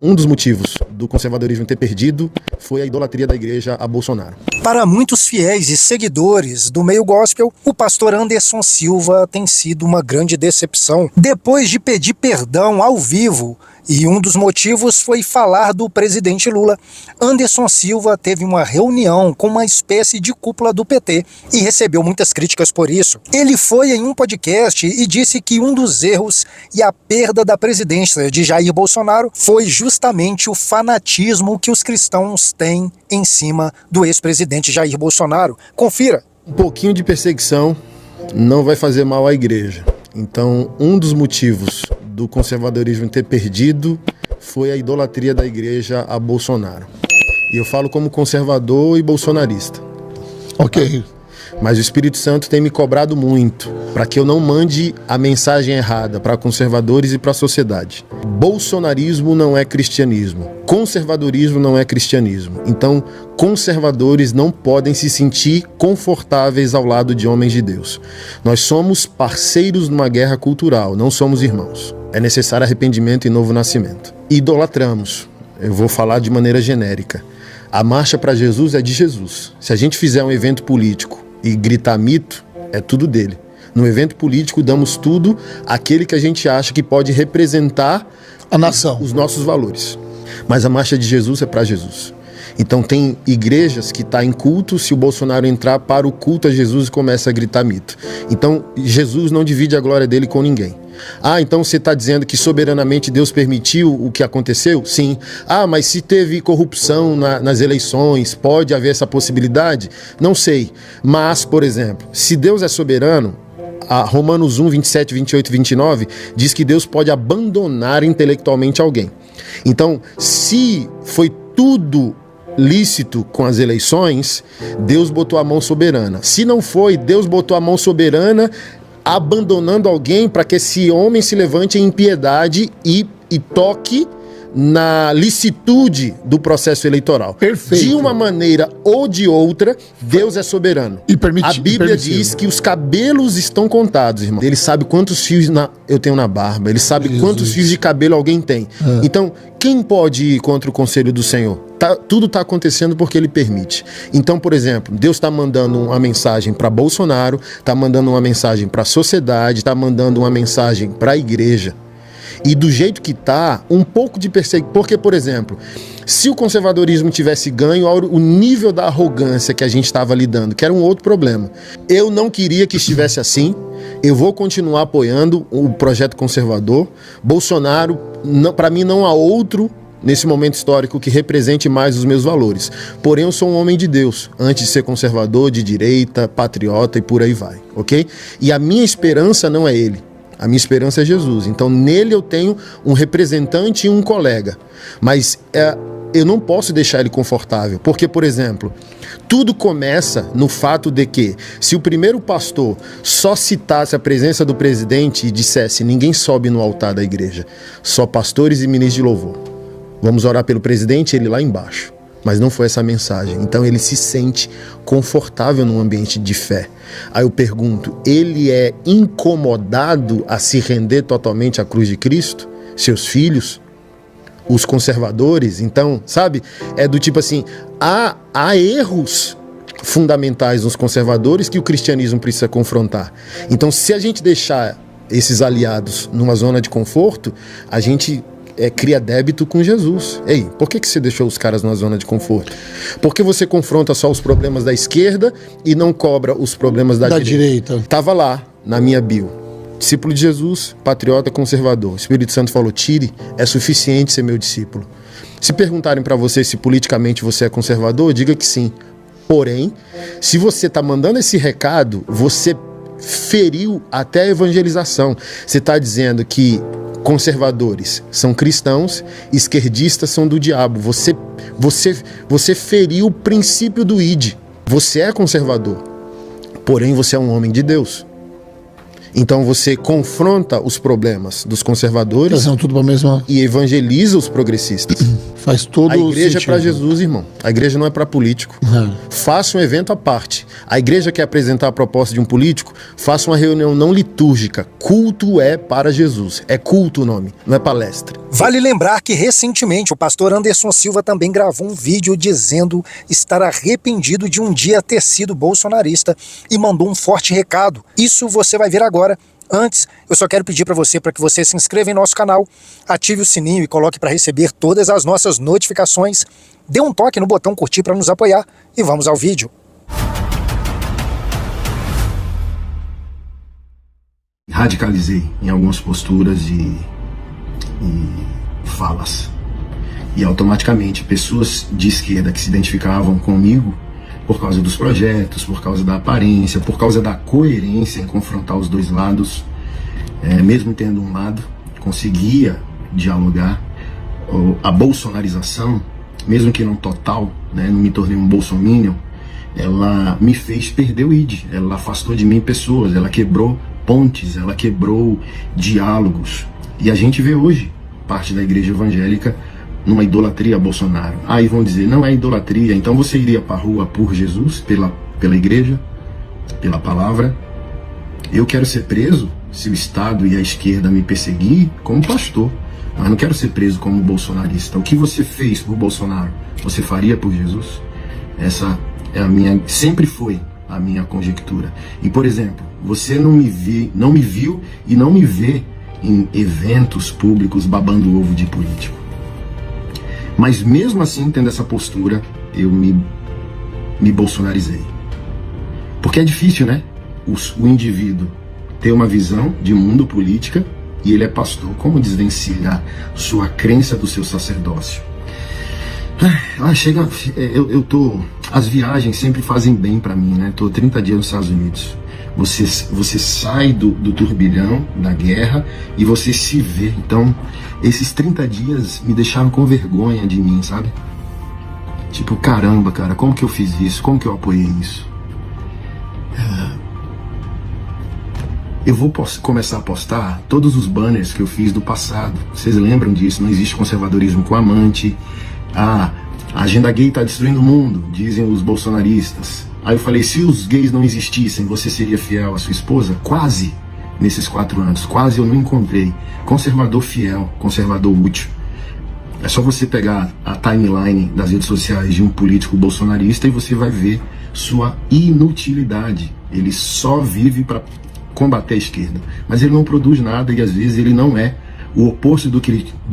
Um dos motivos do conservadorismo ter perdido foi a idolatria da igreja a Bolsonaro. Para muitos fiéis e seguidores do meio gospel, o pastor Anderson Silva tem sido uma grande decepção. Depois de pedir perdão ao vivo, e um dos motivos foi falar do presidente Lula, Anderson Silva teve uma reunião com uma espécie de cúpula do PT e recebeu muitas críticas por isso. Ele foi em um podcast e disse que um dos erros e a perda da presidência de Jair Bolsonaro foi justamente o fanatismo que os cristãos têm em cima do ex-presidente Jair Bolsonaro. Confira. Um pouquinho de perseguição não vai fazer mal à igreja. Então, um dos motivos do conservadorismo ter perdido foi a idolatria da igreja a Bolsonaro. E eu falo como conservador e bolsonarista. Ok. Mas o Espírito Santo tem me cobrado muito para que eu não mande a mensagem errada para conservadores e para a sociedade. Bolsonarismo não é cristianismo. Conservadorismo não é cristianismo. Então, conservadores não podem se sentir confortáveis ao lado de homens de Deus. Nós somos parceiros numa guerra cultural, não somos irmãos. É necessário arrependimento e novo nascimento. Idolatramos. Eu vou falar de maneira genérica. A marcha para Jesus é de Jesus. Se a gente fizer um evento político e gritar mito, é tudo dele. No evento político, damos tudo àquele que a gente acha que pode representar a nação, os nossos valores. Mas a marcha de Jesus é para Jesus. Então tem igrejas que estão em culto, se o Bolsonaro entrar para o culto a Jesus e começa a gritar mito. Então Jesus não divide a glória dele com ninguém. Ah, então você está dizendo que soberanamente Deus permitiu o que aconteceu? Sim. Ah, mas se teve corrupção nas eleições, pode haver essa possibilidade? Não sei. Mas, por exemplo, se Deus é soberano, a Romanos 1, 27, 28 e 29 diz que Deus pode abandonar intelectualmente alguém. Então, se foi tudo lícito com as eleições, Deus botou a mão soberana. Se não foi, Deus botou a mão soberana abandonando alguém para que esse homem se levante em piedade e toque na licitude do processo eleitoral. Perfeito. De uma maneira ou de outra, Deus é soberano. A Bíblia diz que os cabelos estão contados, irmão. Ele sabe quantos fios eu tenho na barba. Ele sabe quantos fios de cabelo alguém tem. Então, quem pode ir contra o conselho do Senhor? Tudo está acontecendo porque Ele permite. Então, por exemplo, Deus está mandando uma mensagem para Bolsonaro, está mandando uma mensagem para a sociedade, está mandando uma mensagem para a igreja. E do jeito que está, um pouco de perseguição. Porque, por exemplo, se o conservadorismo tivesse ganho, o nível da arrogância que a gente estava lidando, que era um outro problema. Eu não queria que estivesse assim. Eu vou continuar apoiando o projeto conservador. Bolsonaro, para mim, não há outro nesse momento histórico que represente mais os meus valores. Porém, eu sou um homem de Deus, antes de ser conservador, de direita, patriota e por aí vai, ok? E a minha esperança não é ele. A minha esperança é Jesus. Então, nele eu tenho um representante e um colega. Mas eu não posso deixar ele confortável. Porque, por exemplo, tudo começa no fato de que, se o primeiro pastor só citasse a presença do presidente e dissesse: ninguém sobe no altar da igreja, só pastores e ministros de louvor. Vamos orar pelo presidente, ele lá embaixo. Mas não foi essa a mensagem. Então ele se sente confortável num ambiente de fé. Aí eu pergunto, ele é incomodado a se render totalmente à cruz de Cristo? Seus filhos? Os conservadores? Então, sabe? É do tipo assim, há erros fundamentais nos conservadores que o cristianismo precisa confrontar. Então, se a gente deixar esses aliados numa zona de conforto, a gente cria débito com Jesus. Ei, por que você deixou os caras numa zona de conforto? Por que você confronta só os problemas da esquerda e não cobra os problemas da direita? Tava lá, na minha bio. Discípulo de Jesus, patriota, conservador. O Espírito Santo falou, tire, é suficiente ser meu discípulo. Se perguntarem para você se politicamente você é conservador, diga que sim. Porém, se você está mandando esse recado, você feriu até a evangelização. Você está dizendo que conservadores são cristãos, esquerdistas são do diabo. Você feriu o princípio do ID. Você é conservador, porém você é um homem de Deus. Então você confronta os problemas dos conservadores tudo pra mesma... e evangeliza os progressistas. Faz todo a igreja sentido. é para Jesus, irmão. A igreja não é para político. Faça um evento à parte. A igreja quer apresentar a proposta de um político, faça uma reunião não litúrgica. Culto é para Jesus. É culto o nome, não é palestra. Vale lembrar que recentemente o pastor Anderson Silva também gravou um vídeo dizendo estar arrependido de um dia ter sido bolsonarista e mandou um forte recado. Isso você vai ver agora. Antes, eu só quero pedir para que você se inscreva em nosso canal, ative o sininho e coloque para receber todas as nossas notificações. Dê um toque no botão curtir para nos apoiar e vamos ao vídeo. Radicalizei em algumas posturas e falas. E automaticamente pessoas de esquerda que se identificavam comigo por causa dos projetos, por causa da aparência, por causa da coerência em confrontar os dois lados, mesmo tendo um lado, conseguia dialogar. A bolsonarização, mesmo que não total, né, não me tornei um bolsominion, ela me fez perder o id, ela afastou de mim pessoas, ela quebrou pontes, ela quebrou diálogos. E a gente vê hoje parte da igreja evangélica numa idolatria a Bolsonaro. Aí vão dizer, não é idolatria, então você iria para a rua por Jesus, pela igreja, pela palavra. Eu quero ser preso se o Estado e a esquerda me perseguir como pastor, mas não quero ser preso como bolsonarista. O que você fez por Bolsonaro, você faria por Jesus? Essa é a minha, sempre foi a minha conjectura. E, por exemplo, você não me viu e não me vê em eventos públicos babando ovo de político. Mas mesmo assim, tendo essa postura, eu me bolsonarizei. Porque é difícil, né? O indivíduo ter uma visão de mundo política e ele é pastor. Como desvencilhar sua crença do seu sacerdócio? As viagens sempre fazem bem pra mim, né? Tô 30 dias nos Estados Unidos. Você sai do turbilhão da guerra e você se vê. Então, esses 30 dias me deixaram com vergonha de mim, sabe? Tipo, caramba, cara, como que eu fiz isso? Como que eu apoiei isso? Eu vou começar a postar todos os banners que eu fiz do passado. Vocês lembram disso? Não existe conservadorismo com amante. A agenda gay tá destruindo o mundo, dizem os bolsonaristas. Aí eu falei, se os gays não existissem, você seria fiel à sua esposa? Quase, nesses 4 anos, quase eu não encontrei conservador fiel, conservador útil. É só você pegar a timeline das redes sociais de um político bolsonarista e você vai ver sua inutilidade. Ele só vive para combater a esquerda, mas ele não produz nada e às vezes ele não é o oposto do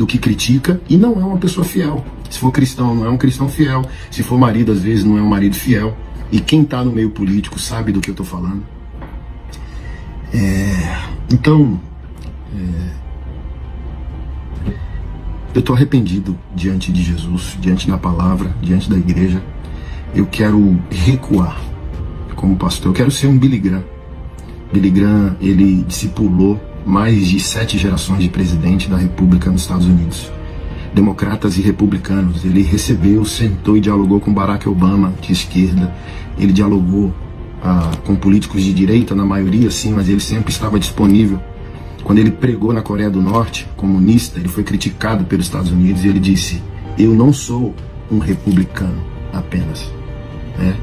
que critica e não é uma pessoa fiel. Se for cristão, não é um cristão fiel. Se for marido, às vezes não é um marido fiel. E quem está no meio político sabe do que eu estou falando. Então, eu estou arrependido diante de Jesus, diante da palavra, diante da igreja. Eu quero recuar como pastor. Eu quero ser um Billy Graham. Billy Graham, ele discipulou mais de 7 gerações de presidente da República nos Estados Unidos. Democratas e republicanos. Ele recebeu, sentou e dialogou com Barack Obama, de esquerda. Ele dialogou com políticos de direita, na maioria sim, mas ele sempre estava disponível. Quando ele pregou na Coreia do Norte, comunista, ele foi criticado pelos Estados Unidos e ele disse, eu não sou um republicano apenas, né?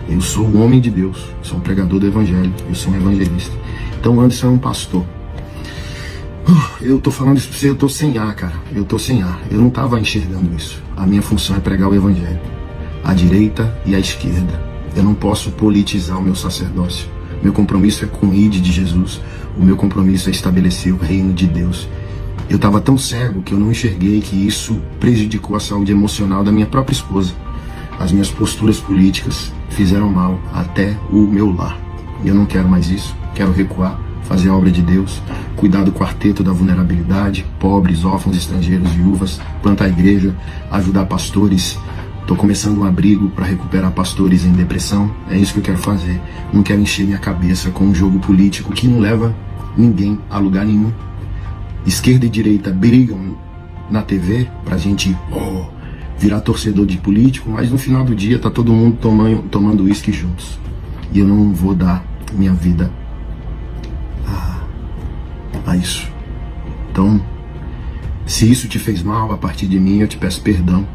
Eu sou um homem de Deus, sou um pregador do evangelho, eu sou um evangelista. Então Anderson é um pastor. Eu tô falando isso pra você, eu tô sem ar, cara. Eu tô sem ar. Eu não tava enxergando isso. A minha função é pregar o evangelho. A direita e a esquerda. Eu não posso politizar o meu sacerdócio. Meu compromisso é com o ID de Jesus. O meu compromisso é estabelecer o reino de Deus. Eu tava tão cego que eu não enxerguei que isso prejudicou a saúde emocional da minha própria esposa. As minhas posturas políticas fizeram mal até o meu lar. Eu não quero mais isso. Quero recuar, fazer a obra de Deus, cuidar do quarteto da vulnerabilidade, pobres, órfãos, estrangeiros, viúvas, plantar a igreja, ajudar pastores. Estou começando um abrigo para recuperar pastores em depressão. É isso que eu quero fazer. Não quero encher minha cabeça com um jogo político que não leva ninguém a lugar nenhum. Esquerda e direita brigam na TV pra gente virar torcedor de político, mas no final do dia tá todo mundo tomando uísque juntos. E eu não vou dar minha vida a isso. Então, Se isso te fez mal, a partir de mim eu te peço perdão.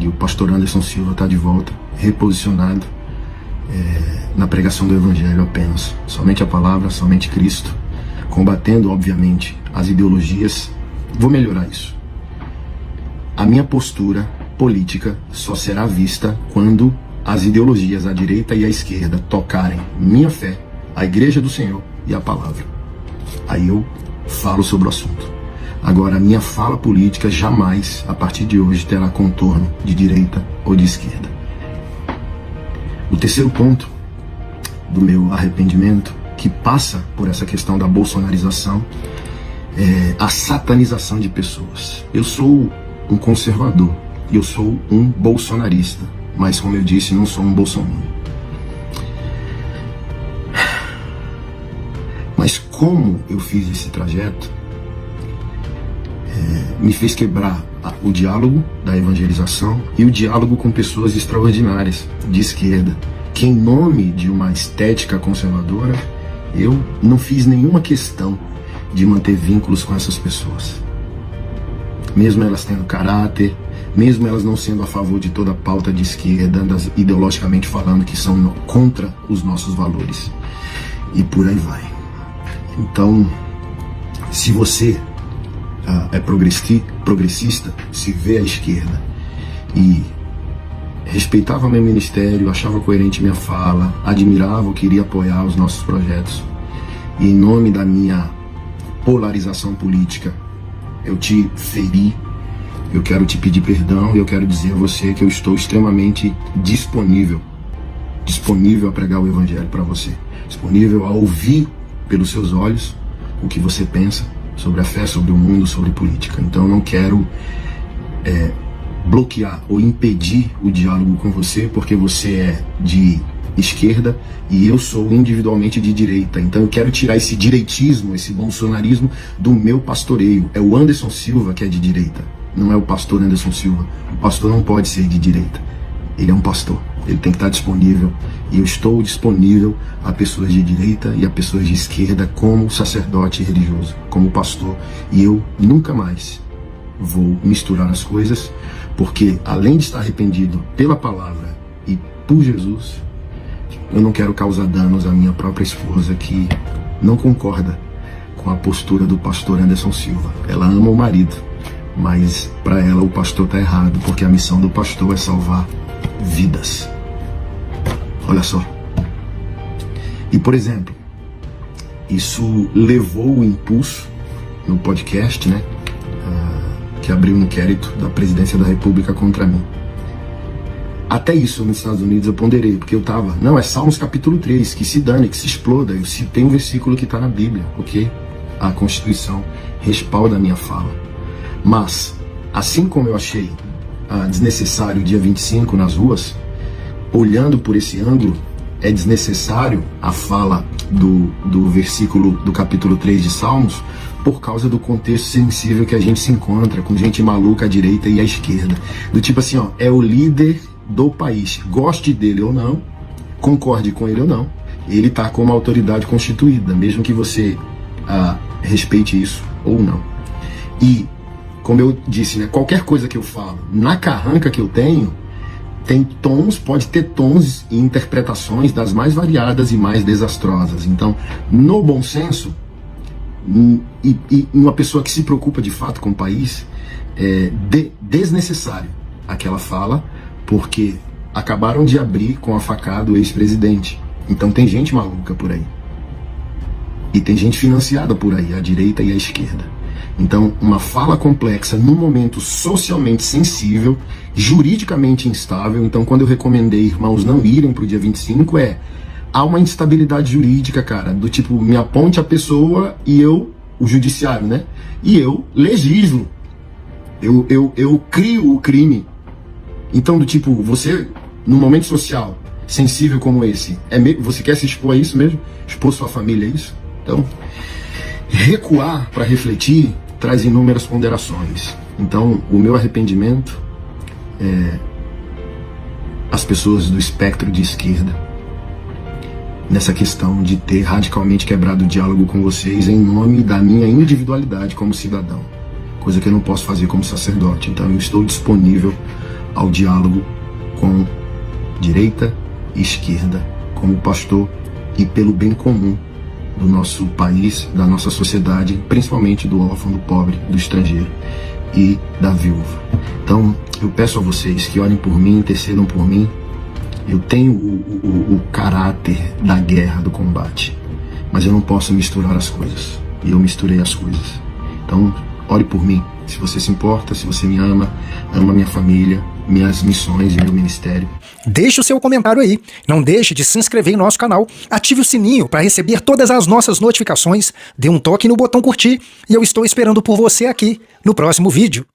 E o pastor Anderson Silva está de volta, reposicionado na pregação do Evangelho apenas. Somente a palavra, somente Cristo, combatendo, obviamente, as ideologias. Vou melhorar isso. A minha postura política só será vista quando as ideologias, a direita e a esquerda, tocarem minha fé, a igreja do Senhor e a palavra. Aí eu falo sobre o assunto. Agora, a minha fala política jamais, a partir de hoje, terá contorno de direita ou de esquerda. O terceiro ponto do meu arrependimento, que passa por essa questão da bolsonarização, é a satanização de pessoas. Eu sou um conservador e eu sou um bolsonarista, mas, como eu disse, não sou um bolsominion. Mas como eu fiz esse trajeto, me fez quebrar o diálogo da evangelização e o diálogo com pessoas extraordinárias de esquerda, que, em nome de uma estética conservadora, eu não fiz nenhuma questão de manter vínculos com essas pessoas, mesmo elas tendo caráter, mesmo elas não sendo a favor de toda a pauta de esquerda, ideologicamente falando, que são contra os nossos valores, e por aí vai. Então, se você é progressista, se vê à esquerda e respeitava meu ministério, achava coerente minha fala, admirava ou queria apoiar os nossos projetos, e em nome da minha polarização política eu te feri, eu quero te pedir perdão e eu quero dizer a você que eu estou extremamente disponível a pregar o Evangelho para você, disponível a ouvir pelos seus olhos o que você pensa sobre a fé, sobre o mundo, sobre política. Então eu não quero bloquear ou impedir o diálogo com você, porque você é de esquerda e eu sou individualmente de direita. Então eu quero tirar esse direitismo, esse bolsonarismo do meu pastoreio. É o Anderson Silva que é de direita, não é o pastor Anderson Silva. O pastor não pode ser de direita, ele é um pastor, ele tem que estar disponível, e eu estou disponível a pessoas de direita e a pessoas de esquerda como sacerdote religioso, como pastor, e eu nunca mais vou misturar as coisas, porque além de estar arrependido pela palavra e por Jesus, eu não quero causar danos à minha própria esposa, que não concorda com a postura do pastor Anderson Silva. Ela ama o marido, mas para ela o pastor está errado, porque a missão do pastor é salvar vidas. Olha só. E, por exemplo, isso levou o impulso no podcast, né, que abriu um inquérito da presidência da República contra mim. Até isso nos Estados Unidos eu ponderei, porque eu tava, não, é Salmos capítulo 3, que se dane, que se exploda. Eu citei um versículo que está na Bíblia, ok? A Constituição respalda a minha fala. Mas, assim como eu achei desnecessário o dia 25 nas ruas, olhando por esse ângulo, é desnecessário a fala do versículo do capítulo 3 de Salmos, por causa do contexto sensível que a gente se encontra, com gente maluca à direita e à esquerda. Do tipo assim, ó, é o líder do país, goste dele ou não, concorde com ele ou não, ele está como autoridade constituída, mesmo que você respeite isso ou não. E, como eu disse, né, qualquer coisa que eu falo, na carranca que eu tenho, tem tons, pode ter tons e interpretações das mais variadas e mais desastrosas. Então, no bom senso, e uma pessoa que se preocupa de fato com o país, é desnecessário aquela fala, porque acabaram de abrir com a facada o ex-presidente. Então tem gente maluca por aí. E tem gente financiada por aí, a direita e a esquerda. Então, uma fala complexa num momento socialmente sensível, juridicamente instável. Então, quando eu recomendei irmãos não irem para o dia 25, há uma instabilidade jurídica, cara, do tipo, me aponte a pessoa e eu, o judiciário, né? E eu legislo. Eu crio o crime. Então, do tipo, você, num momento social sensível como esse, você quer se expor a isso mesmo? Expor sua família a isso? Então, recuar para refletir traz inúmeras ponderações. Então, o meu arrependimento é as pessoas do espectro de esquerda, nessa questão de ter radicalmente quebrado o diálogo com vocês em nome da minha individualidade como cidadão. coisa que eu não posso fazer como sacerdote. Então eu estou disponível ao diálogo com direita e esquerda, como pastor, e pelo bem comum do nosso país, da nossa sociedade, principalmente do órfão, do pobre, do estrangeiro e da viúva. Então eu peço a vocês que orem por mim, intercedam por mim. Eu tenho o caráter da guerra, do combate, mas eu não posso misturar as coisas, e eu misturei as coisas. Então ore por mim, se você se importa, se você me ama minha família, minhas missões e meu ministério. Deixe o seu comentário aí, não deixe de se inscrever em nosso canal, ative o sininho para receber todas as nossas notificações, dê um toque no botão curtir e eu estou esperando por você aqui no próximo vídeo.